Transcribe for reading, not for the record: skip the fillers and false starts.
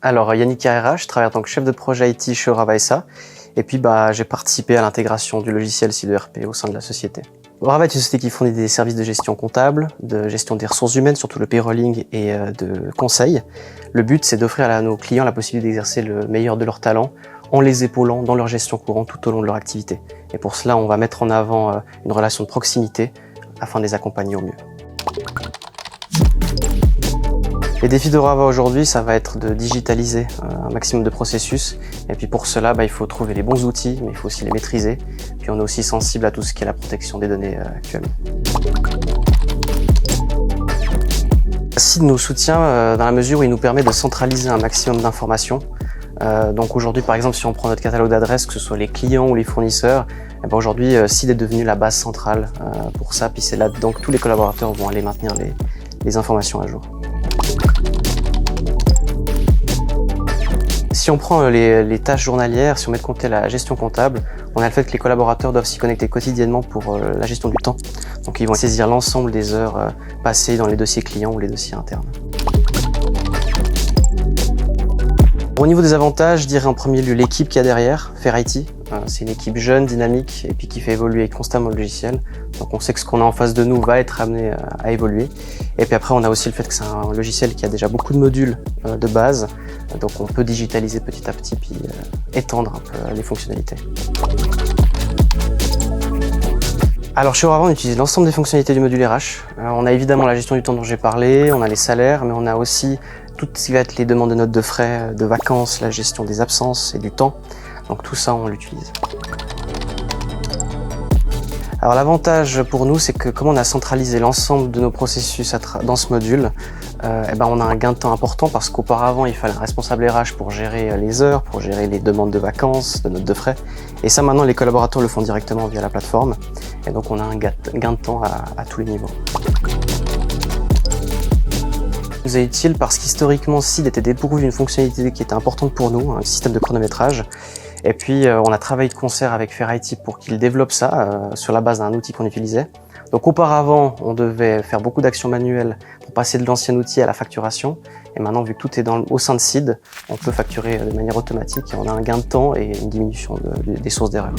Alors Yannick Carrera, je travaille en tant que chef de projet IT chez Orava-SA et puis j'ai participé à l'intégration du logiciel SID-ERP au sein de la société. Orava est une société qui fournit des services de gestion comptable, de gestion des ressources humaines, surtout le payrolling et de conseil. Le but, c'est d'offrir à nos clients la possibilité d'exercer le meilleur de leurs talents en les épaulant dans leur gestion courante tout au long de leur activité. Et pour cela, on va mettre en avant une relation de proximité afin de les accompagner au mieux. Les défis d'Orava aujourd'hui, ça va être de digitaliser un maximum de processus. Et puis pour cela, il faut trouver les bons outils, mais il faut aussi les maîtriser. Puis on est aussi sensible à tout ce qui est la protection des données actuellement. SID nous soutient dans la mesure où il nous permet de centraliser un maximum d'informations. Donc aujourd'hui, par exemple, si on prend notre catalogue d'adresses, que ce soit les clients ou les fournisseurs, aujourd'hui, SID est devenu la base centrale pour ça. Puis c'est là-dedans que tous les collaborateurs vont aller maintenir les informations à jour. Si on prend les tâches journalières, si on met de côté la gestion comptable, on a le fait que les collaborateurs doivent s'y connecter quotidiennement pour la gestion du temps. Donc ils vont saisir l'ensemble des heures passées dans les dossiers clients ou les dossiers internes. Au niveau des avantages, je dirais en premier lieu l'équipe qu'il y a derrière, Fair-IT. C'est une équipe jeune, dynamique et puis qui fait évoluer constamment le logiciel. Donc on sait que ce qu'on a en face de nous va être amené à évoluer. Et puis après on a aussi le fait que c'est un logiciel qui a déjà beaucoup de modules de base. Donc on peut digitaliser petit à petit puis étendre un peu les fonctionnalités. Alors chez Orava, on utilise l'ensemble des fonctionnalités du module RH. On a évidemment la gestion du temps dont j'ai parlé, on a les salaires, mais on a aussi tout ce qui va être les demandes de notes de frais, de vacances, la gestion des absences et du temps. Donc tout ça, on l'utilise. Alors l'avantage pour nous, c'est que comme on a centralisé l'ensemble de nos processus dans ce module, on a un gain de temps important parce qu'auparavant, il fallait un responsable RH pour gérer les heures, pour gérer les demandes de vacances, de notes de frais. Et ça, maintenant, les collaborateurs le font directement via la plateforme. Et donc, on a un gain de temps à tous les niveaux. Il nous est utile parce qu'historiquement, SID était dépourvu d'une fonctionnalité qui était importante pour nous, un système de chronométrage. Et puis, on a travaillé de concert avec Fair-IT pour qu'il développe ça sur la base d'un outil qu'on utilisait. Donc auparavant, on devait faire beaucoup d'actions manuelles pour passer de l'ancien outil à la facturation. Et maintenant, vu que tout est au sein de SID, on peut facturer de manière automatique et on a un gain de temps et une diminution des sources d'erreurs.